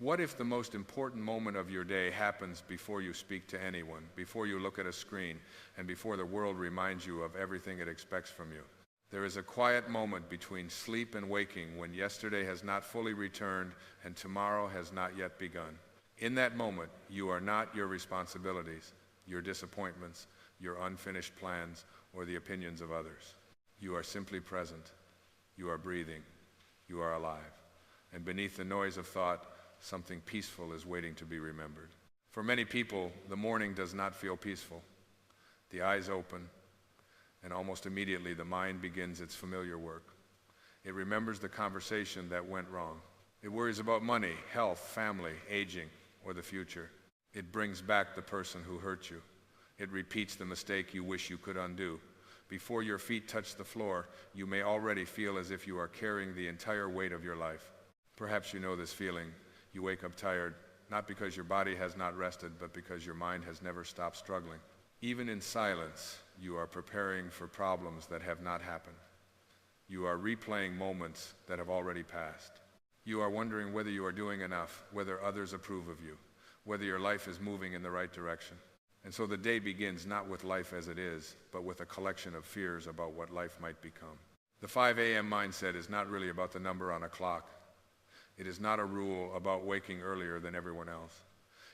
What if the most important moment of your day happens before you speak to anyone, before you look at a screen, and before the world reminds you of everything it expects from you? There is a quiet moment between sleep and waking when yesterday has not fully returned and tomorrow has not yet begun. In that moment, you are not your responsibilities, your disappointments, your unfinished plans, or the opinions of others. You are simply present. You are breathing. You are alive. And beneath the noise of thought, something peaceful is waiting to be remembered. For many people, the morning does not feel peaceful. The eyes open, and almost immediately the mind begins its familiar work. It remembers the conversation that went wrong. It worries about money, health, family, aging, or the future. It brings back the person who hurt you. It repeats the mistake you wish you could undo. Before your feet touch the floor, you may already feel as if you are carrying the entire weight of your life. Perhaps you know this feeling. You wake up tired, not because your body has not rested, but because your mind has never stopped struggling. Even in silence, you are preparing for problems that have not happened. You are replaying moments that have already passed. You are wondering whether you are doing enough, whether others approve of you, whether your life is moving in the right direction. And so the day begins not with life as it is, but with a collection of fears about what life might become. The 5 a.m. mindset is not really about the number on a clock. It is not a rule about waking earlier than everyone else.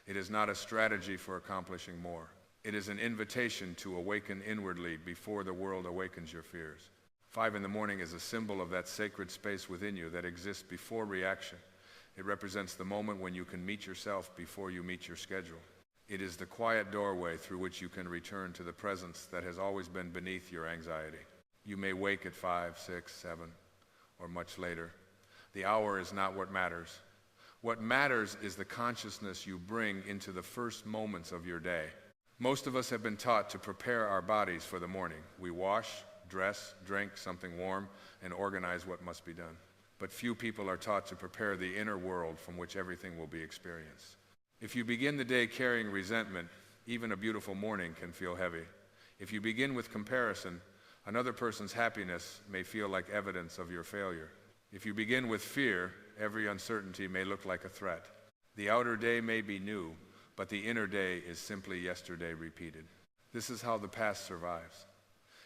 It is not a strategy for accomplishing more. It is an invitation to awaken inwardly before the world awakens your fears. 5 in the morning is a symbol of that sacred space within you that exists before reaction. It represents the moment when you can meet yourself before you meet your schedule. It is the quiet doorway through which you can return to the presence that has always been beneath your anxiety. You may wake at 5, 6, 7, or much later. The hour is not what matters. What matters is the consciousness you bring into the first moments of your day. Most of us have been taught to prepare our bodies for the morning. We wash, dress, drink something warm, and organize what must be done. But few people are taught to prepare the inner world from which everything will be experienced. If you begin the day carrying resentment, even a beautiful morning can feel heavy. If you begin with comparison, another person's happiness may feel like evidence of your failure. If you begin with fear, every uncertainty may look like a threat. The outer day may be new, but the inner day is simply yesterday repeated. This is how the past survives.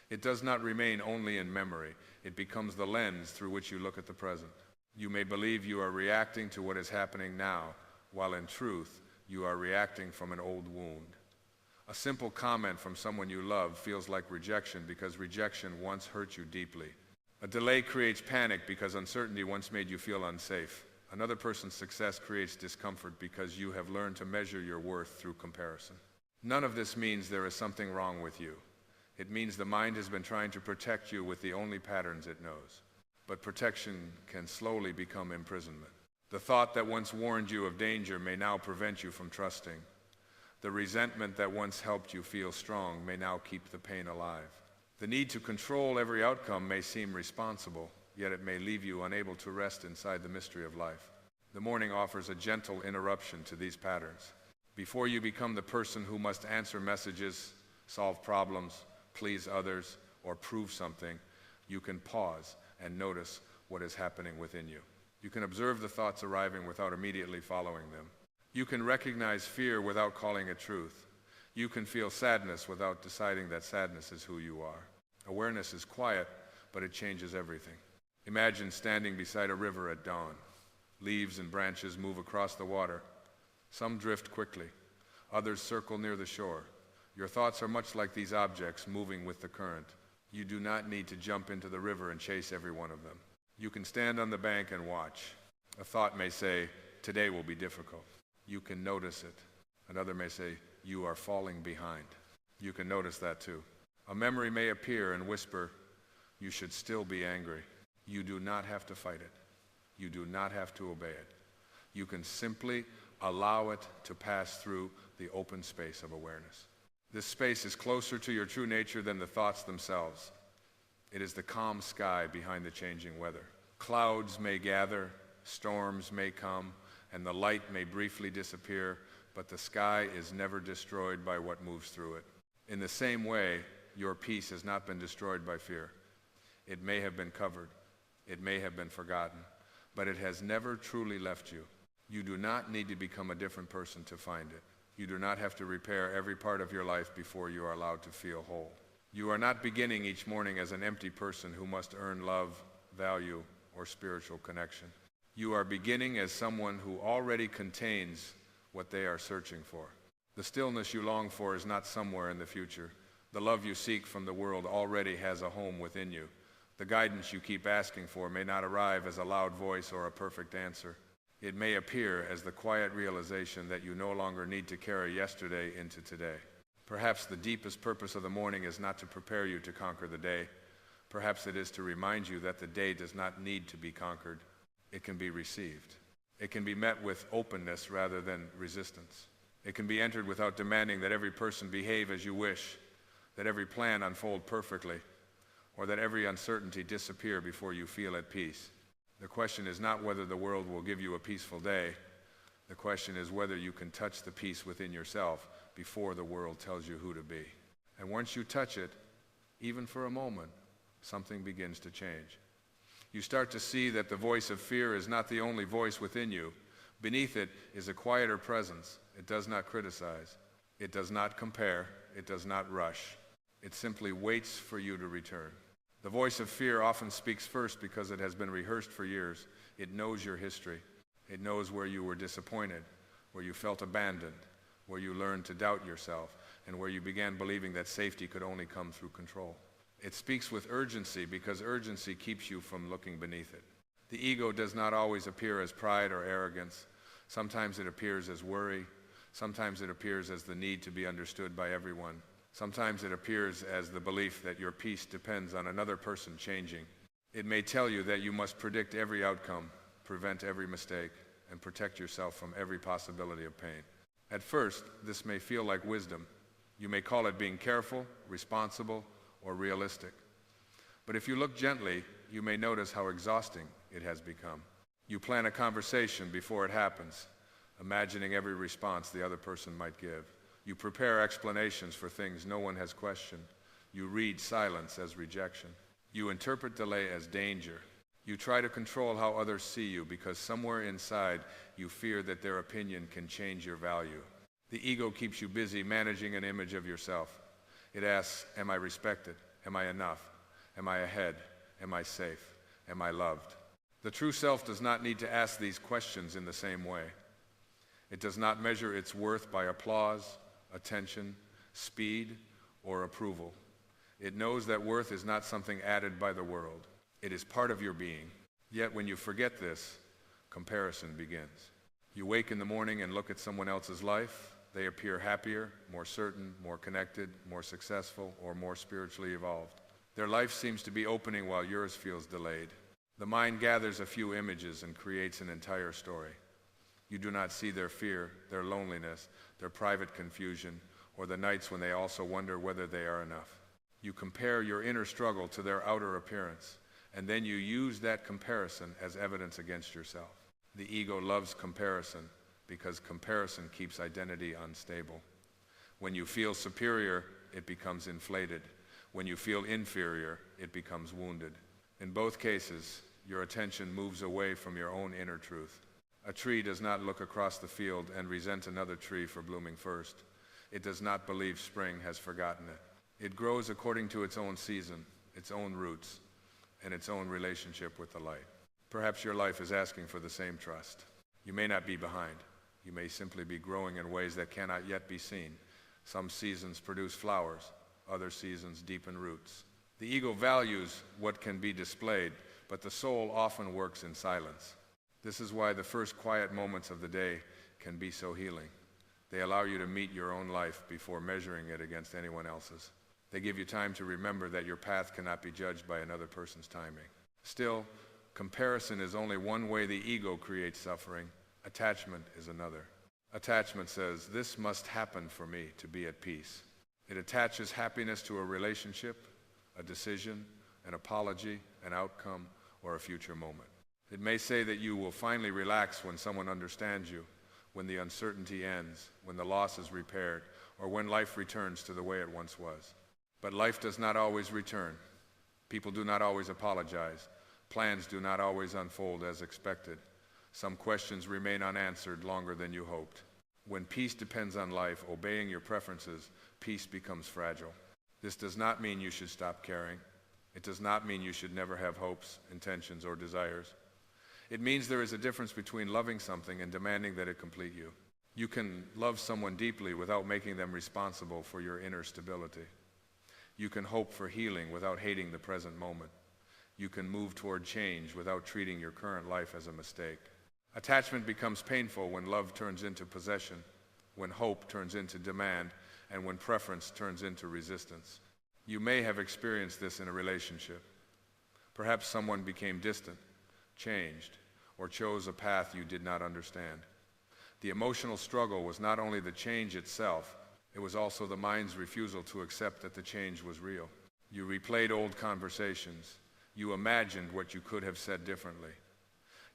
It does not remain only in memory. It becomes the lens through which you look at the present. You may believe you are reacting to what is happening now, while in truth, you are reacting from an old wound. A simple comment from someone you love feels like rejection because rejection once hurt you deeply. A delay creates panic because uncertainty once made you feel unsafe. Another person's success creates discomfort because you have learned to measure your worth through comparison. None of this means there is something wrong with you. It means the mind has been trying to protect you with the only patterns it knows. But protection can slowly become imprisonment. The thought that once warned you of danger may now prevent you from trusting. The resentment that once helped you feel strong may now keep the pain alive. The need to control every outcome may seem responsible, yet it may leave you unable to rest inside the mystery of life. The morning offers a gentle interruption to these patterns. Before you become the person who must answer messages, solve problems, please others, or prove something, you can pause and notice what is happening within you. You can observe the thoughts arriving without immediately following them. You can recognize fear without calling it truth. You can feel sadness without deciding that sadness is who you are. Awareness is quiet, but it changes everything. Imagine standing beside a river at dawn. Leaves and branches move across the water. Some drift quickly. Others circle near the shore. Your thoughts are much like these objects moving with the current. You do not need to jump into the river and chase every one of them. You can stand on the bank and watch. A thought may say, "Today will be difficult." You can notice it. Another may say, "You are falling behind." You can notice that too. A memory may appear and whisper, "You should still be angry." You do not have to fight it. You do not have to obey it. You can simply allow it to pass through the open space of awareness. This space is closer to your true nature than the thoughts themselves. It is the calm sky behind the changing weather. Clouds may gather, storms may come, and the light may briefly disappear, but the sky is never destroyed by what moves through it. In the same way, your peace has not been destroyed by fear. It may have been covered. It may have been forgotten, but it has never truly left you. You do not need to become a different person to find it. You do not have to repair every part of your life before you are allowed to feel whole. You are not beginning each morning as an empty person who must earn love, value, or spiritual connection. You are beginning as someone who already contains what they are searching for. The stillness you long for is not somewhere in the future. The love you seek from the world already has a home within you. The guidance you keep asking for may not arrive as a loud voice or a perfect answer. It may appear as the quiet realization that you no longer need to carry yesterday into today. Perhaps the deepest purpose of the morning is not to prepare you to conquer the day. Perhaps it is to remind you that the day does not need to be conquered. It can be received. It can be met with openness rather than resistance. It can be entered without demanding that every person behave as you wish, that every plan unfold perfectly, or that every uncertainty disappear before you feel at peace. The question is not whether the world will give you a peaceful day. The question is whether you can touch the peace within yourself before the world tells you who to be. And once you touch it, even for a moment, something begins to change. You start to see that the voice of fear is not the only voice within you. Beneath it is a quieter presence. It does not criticize. It does not compare. It does not rush. It simply waits for you to return. The voice of fear often speaks first because it has been rehearsed for years. It knows your history. It knows where you were disappointed, where you felt abandoned, where you learned to doubt yourself, and where you began believing that safety could only come through control. It speaks with urgency because urgency keeps you from looking beneath it. The ego does not always appear as pride or arrogance. Sometimes it appears as worry. Sometimes it appears as the need to be understood by everyone. Sometimes it appears as the belief that your peace depends on another person changing. It may tell you that you must predict every outcome, prevent every mistake, and protect yourself from every possibility of pain. At first, this may feel like wisdom. You may call it being careful, responsible, or realistic. But if you look gently, you may notice how exhausting it has become. You plan a conversation before it happens, imagining every response the other person might give. You prepare explanations for things no one has questioned. You read silence as rejection. You interpret delay as danger. You try to control how others see you because somewhere inside you fear that their opinion can change your value. The ego keeps you busy managing an image of yourself. It asks, am I respected? Am I enough? Am I ahead? Am I safe? Am I loved? The true self does not need to ask these questions in the same way. It does not measure its worth by applause, attention, speed, or approval. It knows that worth is not something added by the world. It is part of your being. Yet when you forget this, comparison begins. You wake in the morning and look at someone else's life. They appear happier, more certain, more connected, more successful, or more spiritually evolved. Their life seems to be opening while yours feels delayed. The mind gathers a few images and creates an entire story. You do not see their fear, their loneliness, their private confusion, or the nights when they also wonder whether they are enough. You compare your inner struggle to their outer appearance, and then you use that comparison as evidence against yourself. The ego loves comparison because comparison keeps identity unstable. When you feel superior, it becomes inflated. When you feel inferior, it becomes wounded. In both cases, your attention moves away from your own inner truth. A tree does not look across the field and resent another tree for blooming first. It does not believe spring has forgotten it. It grows according to its own season, its own roots, and its own relationship with the light. Perhaps your life is asking for the same trust. You may not be behind. You may simply be growing in ways that cannot yet be seen. Some seasons produce flowers, other seasons deepen roots. The ego values what can be displayed, but the soul often works in silence. This is why the first quiet moments of the day can be so healing. They allow you to meet your own life before measuring it against anyone else's. They give you time to remember that your path cannot be judged by another person's timing. Still, comparison is only one way the ego creates suffering. Attachment is another. Attachment says, this must happen for me to be at peace. It attaches happiness to a relationship, a decision, an apology, an outcome, or a future moment. It may say that you will finally relax when someone understands you, when the uncertainty ends, when the loss is repaired, or when life returns to the way it once was. But life does not always return. People do not always apologize. Plans do not always unfold as expected. Some questions remain unanswered longer than you hoped. When peace depends on life, obeying your preferences, peace becomes fragile. This does not mean you should stop caring. It does not mean you should never have hopes, intentions, or desires. It means there is a difference between loving something and demanding that it complete you. You can love someone deeply without making them responsible for your inner stability. You can hope for healing without hating the present moment. You can move toward change without treating your current life as a mistake. Attachment becomes painful when love turns into possession, when hope turns into demand, and when preference turns into resistance. You may have experienced this in a relationship. Perhaps someone became distant, changed, or chose a path you did not understand. The emotional struggle was not only the change itself, it was also the mind's refusal to accept that the change was real. You replayed old conversations. You imagined what you could have said differently.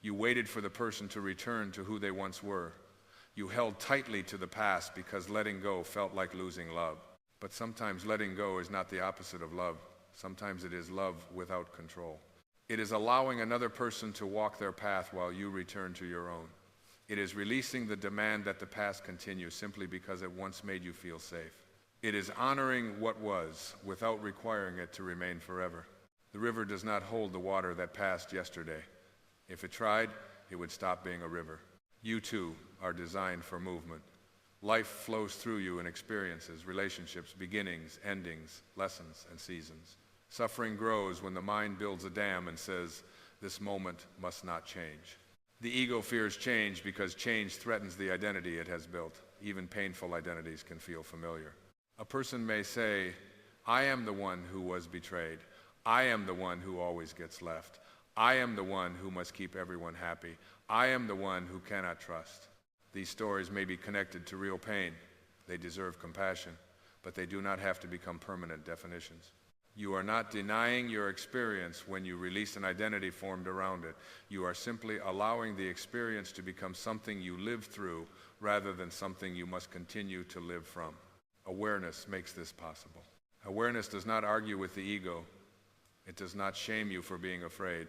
You waited for the person to return to who they once were. You held tightly to the past because letting go felt like losing love. But sometimes letting go is not the opposite of love. Sometimes it is love without control. It is allowing another person to walk their path while you return to your own. It is releasing the demand that the past continue simply because it once made you feel safe. It is honoring what was without requiring it to remain forever. The river does not hold the water that passed yesterday. If it tried, it would stop being a river. You too are designed for movement. Life flows through you in experiences, relationships, beginnings, endings, lessons, and seasons. Suffering grows when the mind builds a dam and says, "This moment must not change." The ego fears change because change threatens the identity it has built. Even painful identities can feel familiar. A person may say, "I am the one who was betrayed. I am the one who always gets left. I am the one who must keep everyone happy. I am the one who cannot trust." These stories may be connected to real pain. They deserve compassion, but they do not have to become permanent definitions. You are not denying your experience when you release an identity formed around it. You are simply allowing the experience to become something you live through rather than something you must continue to live from. Awareness makes this possible. Awareness does not argue with the ego. It does not shame you for being afraid.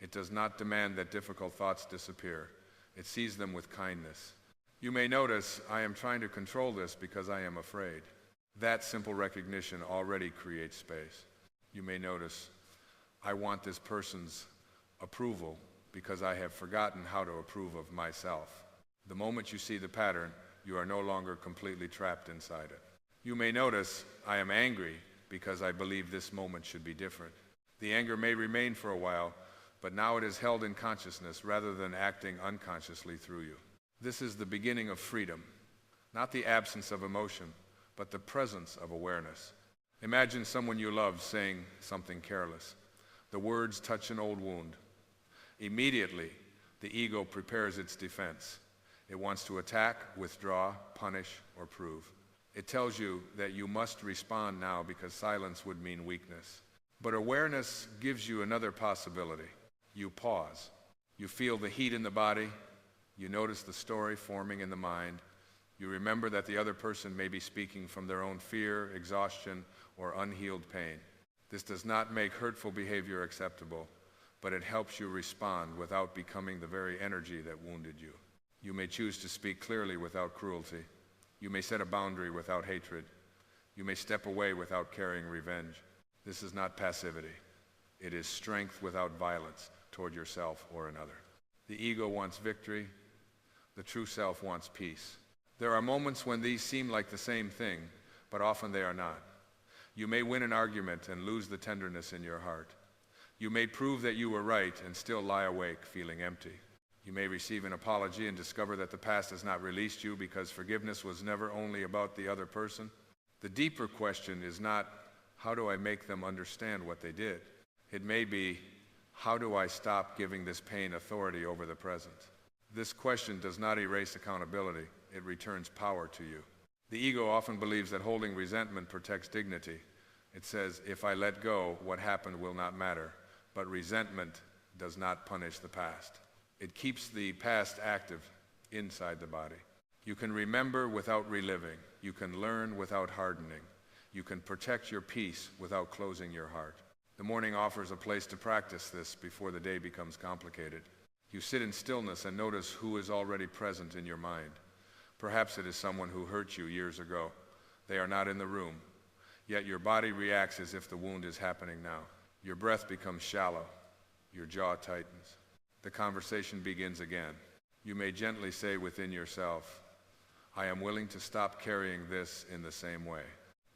It does not demand that difficult thoughts disappear. It sees them with kindness. You may notice, "I am trying to control this because I am afraid." That simple recognition already creates space. You may notice, "I want this person's approval because I have forgotten how to approve of myself." The moment you see the pattern, you are no longer completely trapped inside it. You may notice, "I am angry because I believe this moment should be different." The anger may remain for a while, but now it is held in consciousness rather than acting unconsciously through you. This is the beginning of freedom, not the absence of emotion, but the presence of awareness. Imagine someone you love saying something careless. The words touch an old wound. Immediately, the ego prepares its defense. It wants to attack, withdraw, punish, or prove. It tells you that you must respond now because silence would mean weakness. But awareness gives you another possibility. You pause. You feel the heat in the body. You notice the story forming in the mind. You remember that the other person may be speaking from their own fear, exhaustion, or unhealed pain. This does not make hurtful behavior acceptable, but it helps you respond without becoming the very energy that wounded you. You may choose to speak clearly without cruelty. You may set a boundary without hatred. You may step away without carrying revenge. This is not passivity. It is strength without violence toward yourself or another. The ego wants victory. The true self wants peace. There are moments when these seem like the same thing, but often they are not. You may win an argument and lose the tenderness in your heart. You may prove that you were right and still lie awake feeling empty. You may receive an apology and discover that the past has not released you because forgiveness was never only about the other person. The deeper question is not, how do I make them understand what they did? It may be, how do I stop giving this pain authority over the present? This question does not erase accountability. It returns power to you. The ego often believes that holding resentment protects dignity. It says, if I let go, what happened will not matter. But resentment does not punish the past. It keeps the past active inside the body. You can remember without reliving. You can learn without hardening. You can protect your peace without closing your heart. The morning offers a place to practice this before the day becomes complicated. You sit in stillness and notice who is already present in your mind. Perhaps it is someone who hurt you years ago. They are not in the room, yet your body reacts as if the wound is happening now. Your breath becomes shallow. Your jaw tightens. The conversation begins again. You may gently say within yourself, I am willing to stop carrying this in the same way.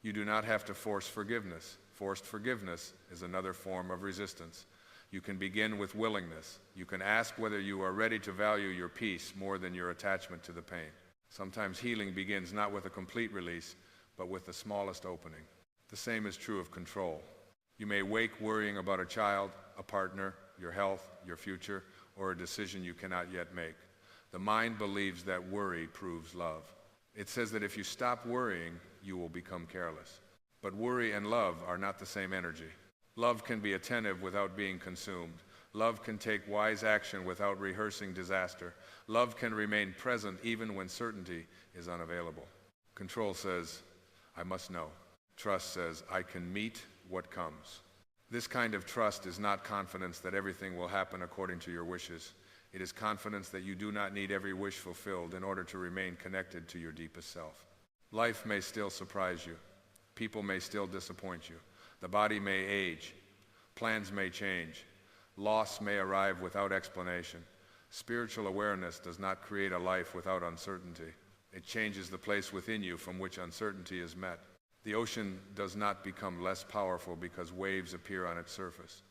You do not have to force forgiveness. Forced forgiveness is another form of resistance. You can begin with willingness. You can ask whether you are ready to value your peace more than your attachment to the pain. Sometimes healing begins not with a complete release, but with the smallest opening. The same is true of control. You may wake worrying about a child, a partner, your health, your future, or a decision you cannot yet make. The mind believes that worry proves love. It says that if you stop worrying, you will become careless. But worry and love are not the same energy. Love can be attentive without being consumed. Love can take wise action without rehearsing disaster. Love can remain present even when certainty is unavailable. Control says, I must know. Trust says, I can meet what comes. This kind of trust is not confidence that everything will happen according to your wishes. It is confidence that you do not need every wish fulfilled in order to remain connected to your deepest self. Life may still surprise you. People may still disappoint you. The body may age. Plans may change. Loss may arrive without explanation. Spiritual awareness does not create a life without uncertainty. It changes the place within you from which uncertainty is met. The ocean does not become less powerful because waves appear on its surface.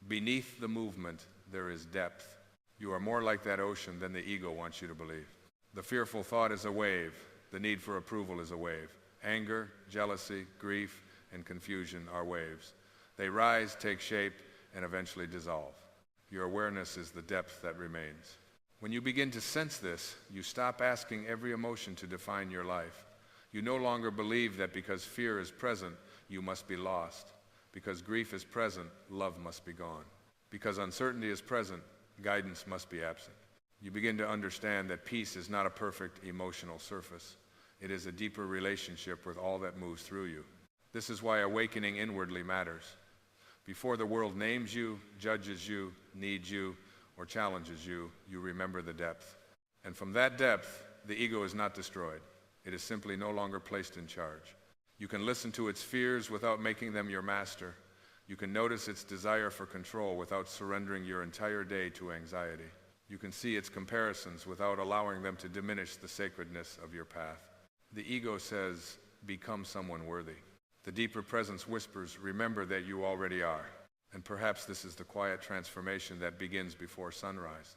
Beneath the movement, there is depth. You are more like that ocean than the ego wants you to believe. The fearful thought is a wave. The need for approval is a wave. Anger, jealousy, grief, and confusion are waves. They rise, take shape, and eventually dissolve. Your awareness is the depth that remains. When you begin to sense this, you stop asking every emotion to define your life. You no longer believe that because fear is present, you must be lost. Because grief is present, love must be gone. Because uncertainty is present, guidance must be absent. You begin to understand that peace is not a perfect emotional surface. It is a deeper relationship with all that moves through you. This is why awakening inwardly matters. Before the world names you, judges you, needs you, or challenges you, you remember the depth. And from that depth, the ego is not destroyed. It is simply no longer placed in charge. You can listen to its fears without making them your master. You can notice its desire for control without surrendering your entire day to anxiety. You can see its comparisons without allowing them to diminish the sacredness of your path. The ego says, become someone worthy. The deeper presence whispers, remember that you already are. And perhaps this is the quiet transformation that begins before sunrise.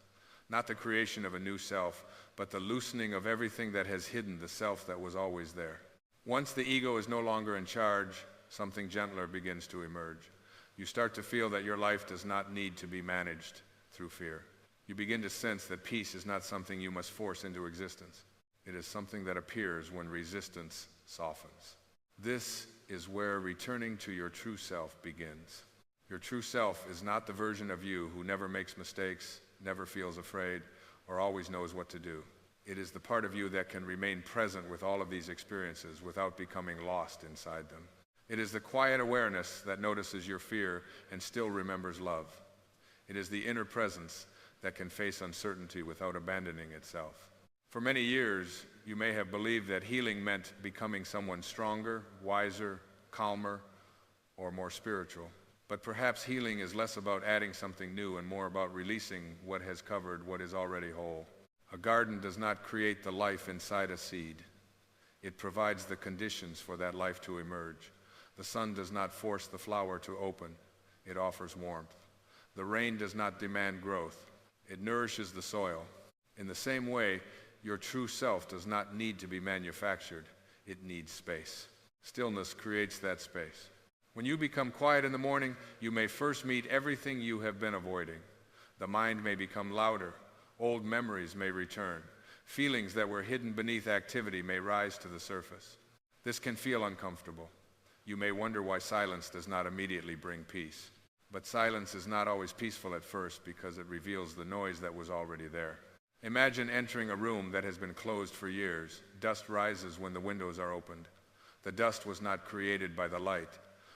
Not the creation of a new self, but the loosening of everything that has hidden the self that was always there. Once the ego is no longer in charge, something gentler begins to emerge. You start to feel that your life does not need to be managed through fear. You begin to sense that peace is not something you must force into existence. It is something that appears when resistance softens. This is where returning to your true self begins. Your true self is not the version of you who never makes mistakes, never feels afraid, or always knows what to do. It is the part of you that can remain present with all of these experiences without becoming lost inside them. It is the quiet awareness that notices your fear and still remembers love. It is the inner presence that can face uncertainty without abandoning itself. For many years, you may have believed that healing meant becoming someone stronger, wiser, calmer, or more spiritual. But perhaps healing is less about adding something new and more about releasing what has covered what is already whole. A garden does not create the life inside a seed. It provides the conditions for that life to emerge. The sun does not force the flower to open. It offers warmth. The rain does not demand growth. It nourishes the soil. In the same way, your true self does not need to be manufactured. It needs space. Stillness creates that space. When you become quiet in the morning, you may first meet everything you have been avoiding. The mind may become louder. Old memories may return. Feelings that were hidden beneath activity may rise to the surface. This can feel uncomfortable. You may wonder why silence does not immediately bring peace. But silence is not always peaceful at first because it reveals the noise that was already there. Imagine entering a room that has been closed for years. Dust rises when the windows are opened. The dust was not created by the light.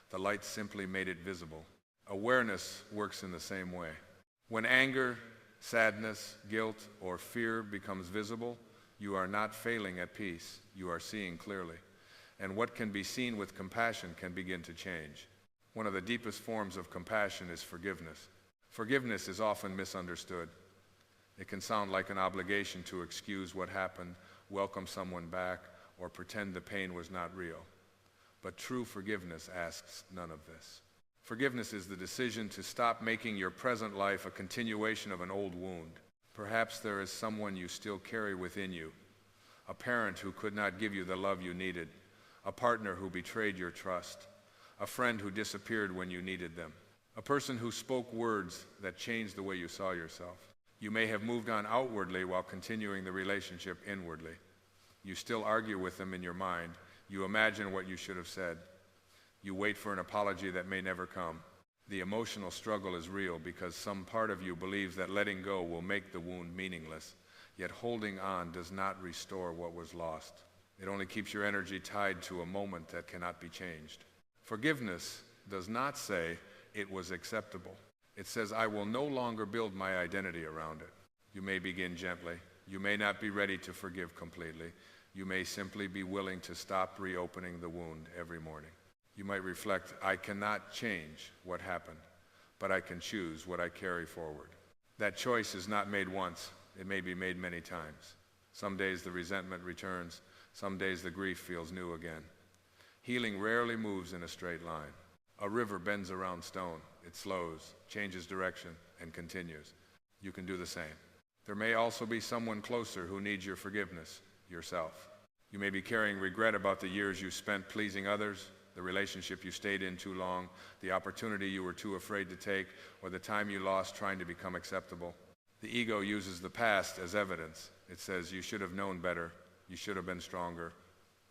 The light simply made it visible. Awareness works in the same way. When anger, sadness, guilt, or fear becomes visible, you are not failing at peace, you are seeing clearly. And what can be seen with compassion can begin to change. One of the deepest forms of compassion is forgiveness. Forgiveness is often misunderstood. It can sound like an obligation to excuse what happened, welcome someone back, or pretend the pain was not real. But true forgiveness asks none of this. Forgiveness is the decision to stop making your present life a continuation of an old wound. Perhaps there is someone you still carry within you, a parent who could not give you the love you needed, a partner who betrayed your trust, a friend who disappeared when you needed them, a person who spoke words that changed the way you saw yourself. You may have moved on outwardly while continuing the relationship inwardly. You still argue with them in your mind. You imagine what you should have said. You wait for an apology that may never come. The emotional struggle is real because some part of you believes that letting go will make the wound meaningless, yet holding on does not restore what was lost. It only keeps your energy tied to a moment that cannot be changed. Forgiveness does not say it was acceptable. It says, I will no longer build my identity around it. You may begin gently. You may not be ready to forgive completely. You may simply be willing to stop reopening the wound every morning. You might reflect, I cannot change what happened, but I can choose what I carry forward. That choice is not made once. It may be made many times. Some days the resentment returns. Some days the grief feels new again. Healing rarely moves in a straight line. A river bends around stone. It slows, changes direction, and continues. You can do the same. There may also be someone closer who needs your forgiveness, yourself. You may be carrying regret about the years you spent pleasing others, the relationship you stayed in too long, the opportunity you were too afraid to take, or the time you lost trying to become acceptable. The ego uses the past as evidence. It says, you should have known better, you should have been stronger,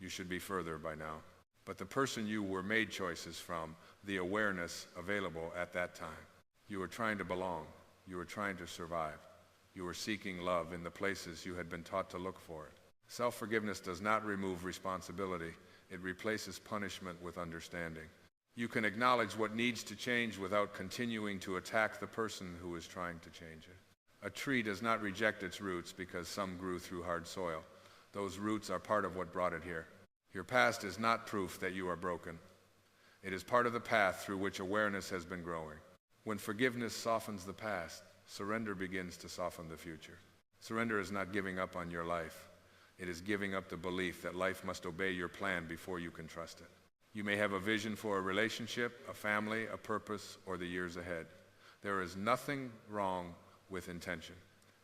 you should be further by now. But the person you were made choices from, the awareness available at that time. You were trying to belong, you were trying to survive, you were seeking love in the places you had been taught to look for it. Self-forgiveness does not remove responsibility. It replaces punishment with understanding. You can acknowledge what needs to change without continuing to attack the person who is trying to change it. A tree does not reject its roots because some grew through hard soil. Those roots are part of what brought it here. Your past is not proof that you are broken. It is part of the path through which awareness has been growing. When forgiveness softens the past, surrender begins to soften the future. Surrender is not giving up on your life. It is giving up the belief that life must obey your plan before you can trust it. You may have a vision for a relationship, a family, a purpose, or the years ahead. There is nothing wrong with intention.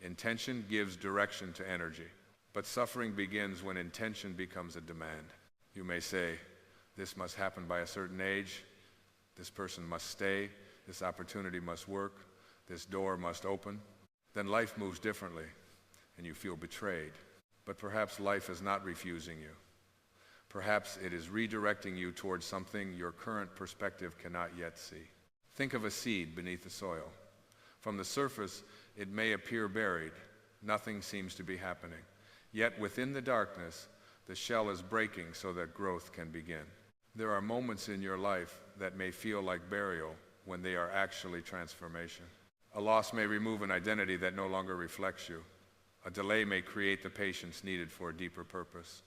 Intention gives direction to energy. But suffering begins when intention becomes a demand. You may say, this must happen by a certain age, this person must stay, this opportunity must work, this door must open. Then life moves differently, and you feel betrayed. But perhaps life is not refusing you. Perhaps it is redirecting you towards something your current perspective cannot yet see. Think of a seed beneath the soil. From the surface, it may appear buried. Nothing seems to be happening. Yet within the darkness, the shell is breaking so that growth can begin. There are moments in your life that may feel like burial when they are actually transformation. A loss may remove an identity that no longer reflects you. A delay may create the patience needed for a deeper purpose.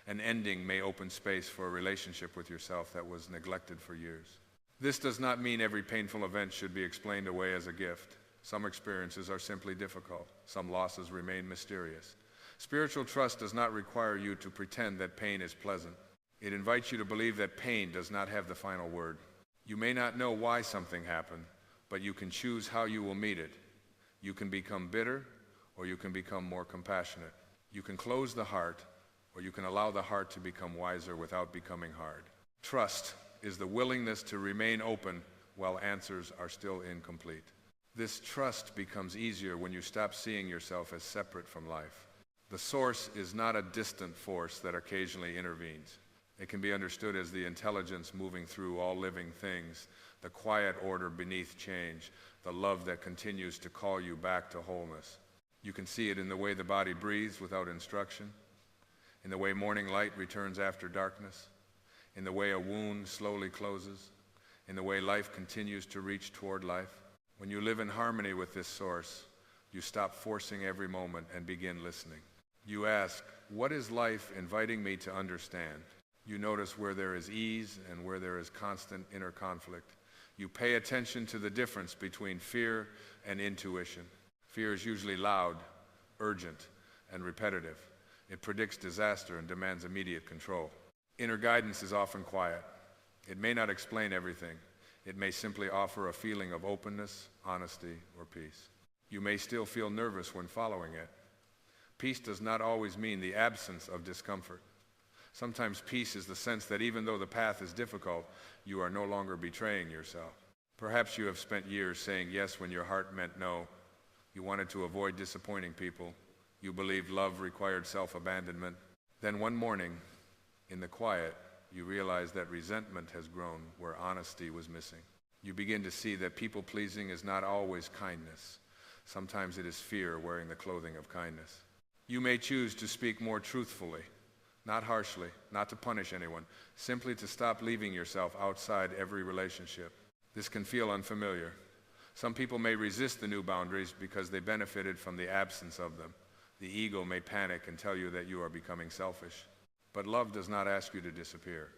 An ending may open space for a relationship with yourself that was neglected for years. This does not mean every painful event should be explained away as a gift. Some experiences are simply difficult. Some losses remain mysterious. Spiritual trust does not require you to pretend that pain is pleasant. It invites you to believe that pain does not have the final word. You may not know why something happened, but you can choose how you will meet it. You can become bitter, or you can become more compassionate. You can close the heart, or you can allow the heart to become wiser without becoming hard. Trust is the willingness to remain open while answers are still incomplete. This trust becomes easier when you stop seeing yourself as separate from life. The source is not a distant force that occasionally intervenes. It can be understood as the intelligence moving through all living things, the quiet order beneath change, the love that continues to call you back to wholeness. You can see it in the way the body breathes without instruction, in the way morning light returns after darkness, in the way a wound slowly closes, in the way life continues to reach toward life. When you live in harmony with this source, You stop forcing every moment and begin listening. You ask, what is life inviting me to understand? You notice where there is ease and where there is constant inner conflict. You pay attention to the difference between fear and intuition. Fear is usually loud, urgent, and repetitive. It predicts disaster and demands immediate control. Inner guidance is often quiet. It may not explain everything. It may simply offer a feeling of openness, honesty, or peace. You may still feel nervous when following it. Peace does not always mean the absence of discomfort. Sometimes peace is the sense that even though the path is difficult, you are no longer betraying yourself. Perhaps you have spent years saying yes when your heart meant no. You wanted to avoid disappointing people. You believed love required self-abandonment. Then one morning, in the quiet, you realize that resentment has grown where honesty was missing. You begin to see that people-pleasing is not always kindness. Sometimes it is fear wearing the clothing of kindness. You may choose to speak more truthfully, not harshly, not to punish anyone, simply to stop leaving yourself outside every relationship. This can feel unfamiliar. Some people may resist the new boundaries because they benefited from the absence of them. The ego may panic and tell you that you are becoming selfish. But love does not ask you to disappear.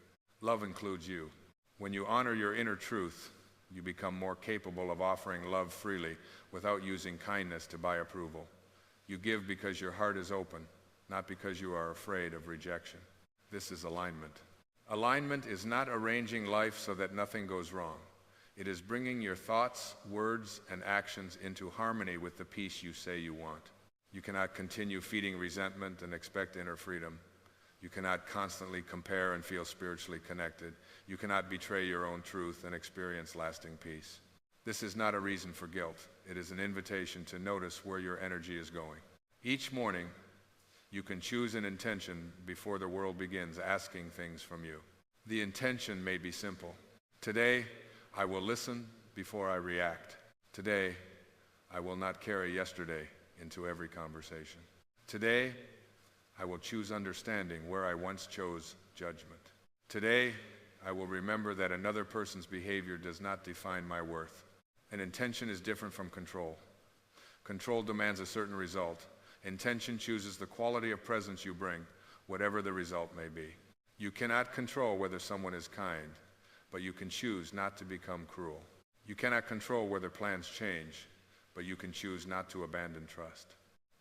Love includes you. When you honor your inner truth, you become more capable of offering love freely without using kindness to buy approval. You give because your heart is open, not because you are afraid of rejection. This is alignment. Alignment is not arranging life so that nothing goes wrong. It is bringing your thoughts, words, and actions into harmony with the peace you say you want. You cannot continue feeding resentment and expect inner freedom. You cannot constantly compare and feel spiritually connected. You cannot betray your own truth and experience lasting peace. This is not a reason for guilt. It is an invitation to notice where your energy is going. Each morning, you can choose an intention before the world begins asking things from you. The intention may be simple. Today, I will listen before I react. Today, I will not carry yesterday into every conversation. Today, I will choose understanding where I once chose judgment. Today, I will remember that another person's behavior does not define my worth. An intention is different from control. Control demands a certain result. Intention chooses the quality of presence you bring, whatever the result may be. You cannot control whether someone is kind, but you can choose not to become cruel. You cannot control whether plans change, but you can choose not to abandon trust.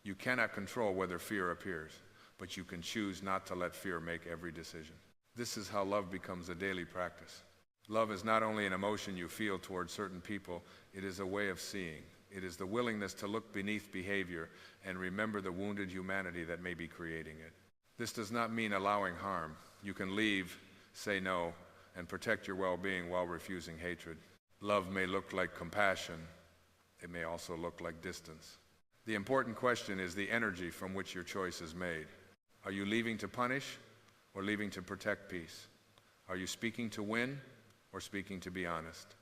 You cannot control whether fear appears, but you can choose not to let fear make every decision. This is how love becomes a daily practice. Love is not only an emotion you feel towards certain people, it is a way of seeing. It is the willingness to look beneath behavior and remember the wounded humanity that may be creating it. This does not mean allowing harm. You can leave, say no, and protect your well-being while refusing hatred. Love may look like compassion. It may also look like distance. The important question is the energy from which your choice is made. Are you leaving to punish or leaving to protect peace? Are you speaking to win or speaking to be honest?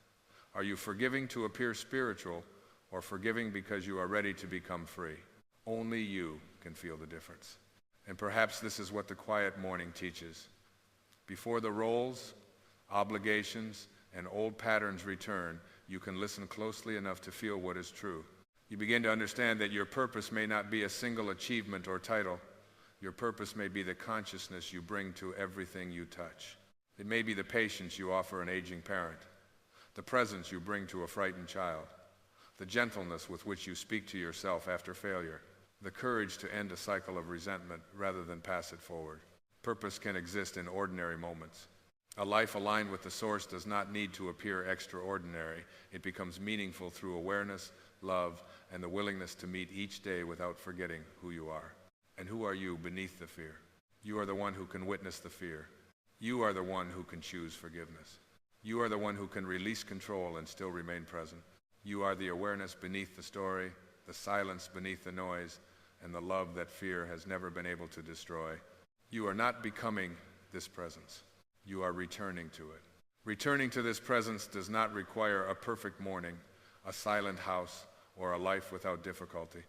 Are you forgiving to appear spiritual or forgiving because you are ready to become free? Only you can feel the difference. And perhaps this is what the quiet morning teaches. Before the roles, obligations, and old patterns return, you can listen closely enough to feel what is true. You begin to understand that your purpose may not be a single achievement or title. Your purpose may be the consciousness you bring to everything you touch. It may be the patience you offer an aging parent, the presence you bring to a frightened child, the gentleness with which you speak to yourself after failure, the courage to end a cycle of resentment rather than pass it forward. Purpose can exist in ordinary moments. A life aligned with the source does not need to appear extraordinary. It becomes meaningful through awareness, love, and the willingness to meet each day without forgetting who you are. And who are you beneath the fear? You are the one who can witness the fear. You are the one who can choose forgiveness. You are the one who can release control and still remain present. You are the awareness beneath the story, the silence beneath the noise, and the love that fear has never been able to destroy. You are not becoming this presence. You are returning to it. Returning to this presence does not require a perfect morning, a silent house, or a life without difficulty.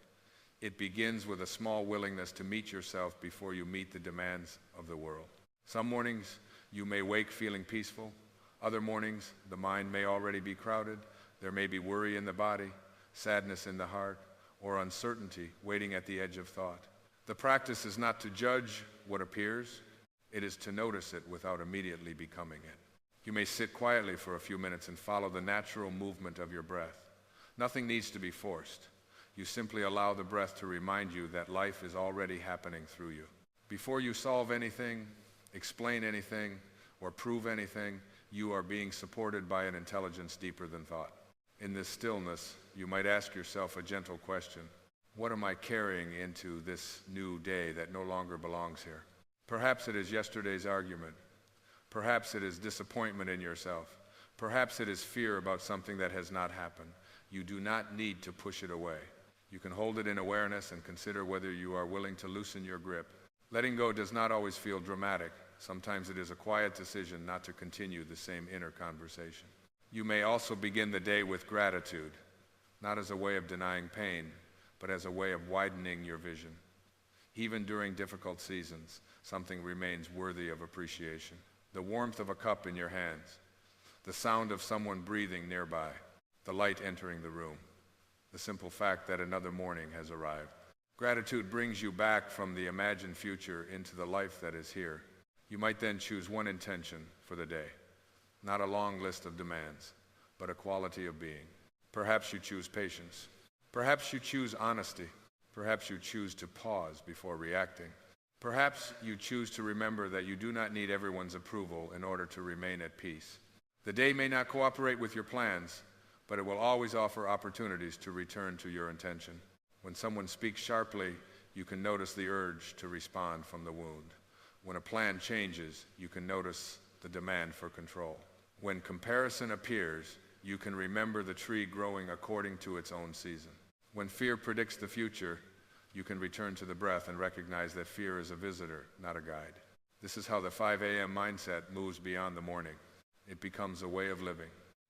It begins with a small willingness to meet yourself before you meet the demands of the world. Some mornings you may wake feeling peaceful. Other mornings the mind may already be crowded. There may be worry in the body, sadness in the heart, or uncertainty waiting at the edge of thought. The practice is not to judge what appears, it is to notice it without immediately becoming it. You may sit quietly for a few minutes and follow the natural movement of your breath. Nothing needs to be forced. You simply allow the breath to remind you that life is already happening through you. Before you solve anything, explain anything, or prove anything, you are being supported by an intelligence deeper than thought. In this stillness, you might ask yourself a gentle question. What am I carrying into this new day that no longer belongs here? Perhaps it is yesterday's argument. Perhaps it is disappointment in yourself. Perhaps it is fear about something that has not happened. You do not need to push it away. You can hold it in awareness and consider whether you are willing to loosen your grip. Letting go does not always feel dramatic. Sometimes it is a quiet decision not to continue the same inner conversation. You may also begin the day with gratitude, not as a way of denying pain, but as a way of widening your vision. Even during difficult seasons, something remains worthy of appreciation. The warmth of a cup in your hands, the sound of someone breathing nearby, the light entering the room, the simple fact that another morning has arrived. Gratitude brings you back from the imagined future into the life that is here. You might then choose one intention for the day, not a long list of demands, but a quality of being. Perhaps you choose patience. Perhaps you choose honesty. Perhaps you choose to pause before reacting. Perhaps you choose to remember that you do not need everyone's approval in order to remain at peace. The day may not cooperate with your plans, but it will always offer opportunities to return to your intention. When someone speaks sharply, you can notice the urge to respond from the wound. When a plan changes, you can notice the demand for control. When comparison appears, you can remember the tree growing according to its own season. When fear predicts the future, you can return to the breath and recognize that fear is a visitor, not a guide. This is how the 5 a.m. mindset moves beyond the morning. It becomes a way of living.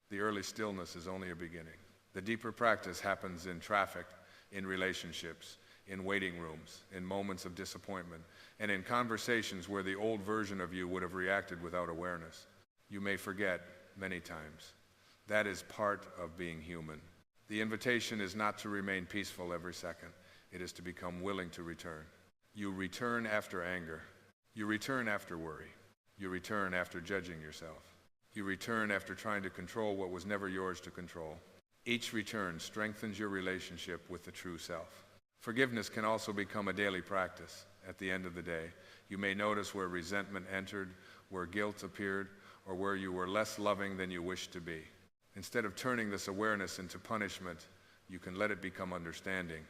The early stillness is only a beginning. The deeper practice happens in traffic, in relationships, in waiting rooms, in moments of disappointment, and in conversations where the old version of you would have reacted without awareness. You may forget many times. That is part of being human. The invitation is not to remain peaceful every second. It is to become willing to return. You return after anger. You return after worry. You return after judging yourself. You return after trying to control what was never yours to control. Each return strengthens your relationship with the true self. Forgiveness can also become a daily practice. At the end of the day, you may notice where resentment entered, where guilt appeared, or where you were less loving than you wished to be. Instead of turning this awareness into punishment, you can let it become understanding.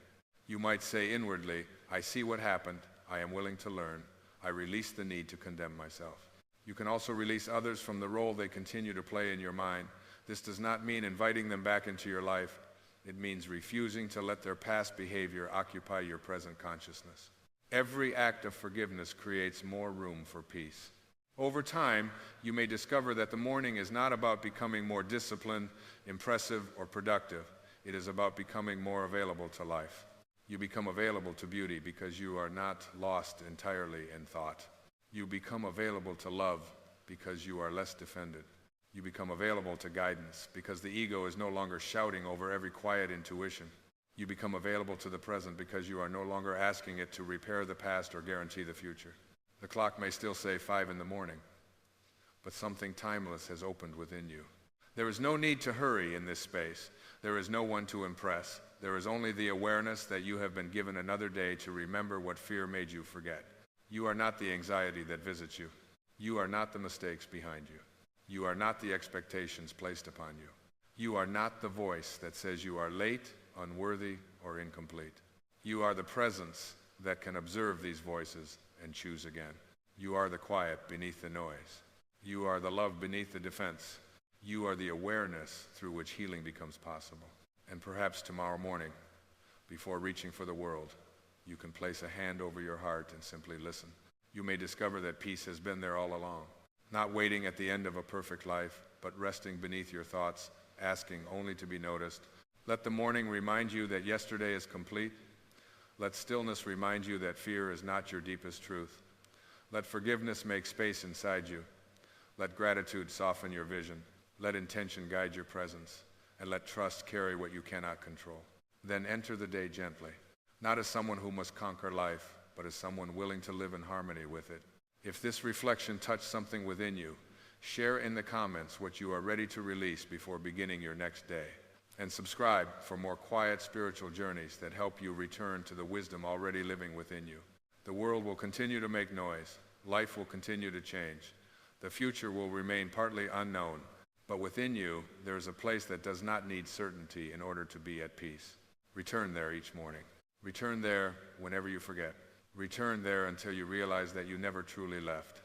You might say inwardly, I see what happened, I am willing to learn, I release the need to condemn myself. You can also release others from the role they continue to play in your mind. This does not mean inviting them back into your life. It means refusing to let their past behavior occupy your present consciousness. Every act of forgiveness creates more room for peace. Over time, you may discover that the morning is not about becoming more disciplined, impressive, or productive. It is about becoming more available to life. You become available to beauty because you are not lost entirely in thought. You become available to love because you are less defended. You become available to guidance because the ego is no longer shouting over every quiet intuition. You become available to the present because you are no longer asking it to repair the past or guarantee the future. The clock may still say 5 in the morning, but something timeless has opened within you. There is no need to hurry in this space. There is no one to impress. There is only the awareness that you have been given another day to remember what fear made you forget. You are not the anxiety that visits you. You are not the mistakes behind you. You are not the expectations placed upon you. You are not the voice that says you are late, unworthy, or incomplete. You are the presence that can observe these voices and choose again. You are the quiet beneath the noise. You are the love beneath the defense. You are the awareness through which healing becomes possible. And perhaps tomorrow morning, before reaching for the world, you can place a hand over your heart and simply listen. You may discover that peace has been there all along, not waiting at the end of a perfect life, but resting beneath your thoughts, asking only to be noticed. Let the morning remind you that yesterday is complete. Let stillness remind you that fear is not your deepest truth. Let forgiveness make space inside you. Let gratitude soften your vision. Let intention guide your presence. And let trust carry what you cannot control. Then enter the day gently, not as someone who must conquer life, but as someone willing to live in harmony with it. If this reflection touched something within you, share in the comments what you are ready to release before beginning your next day. And subscribe for more quiet spiritual journeys that help you return to the wisdom already living within you. The world will continue to make noise. Life will continue to change. The future will remain partly unknown. But within you, there is a place that does not need certainty in order to be at peace. Return there each morning. Return there whenever you forget. Return there until you realize that you never truly left.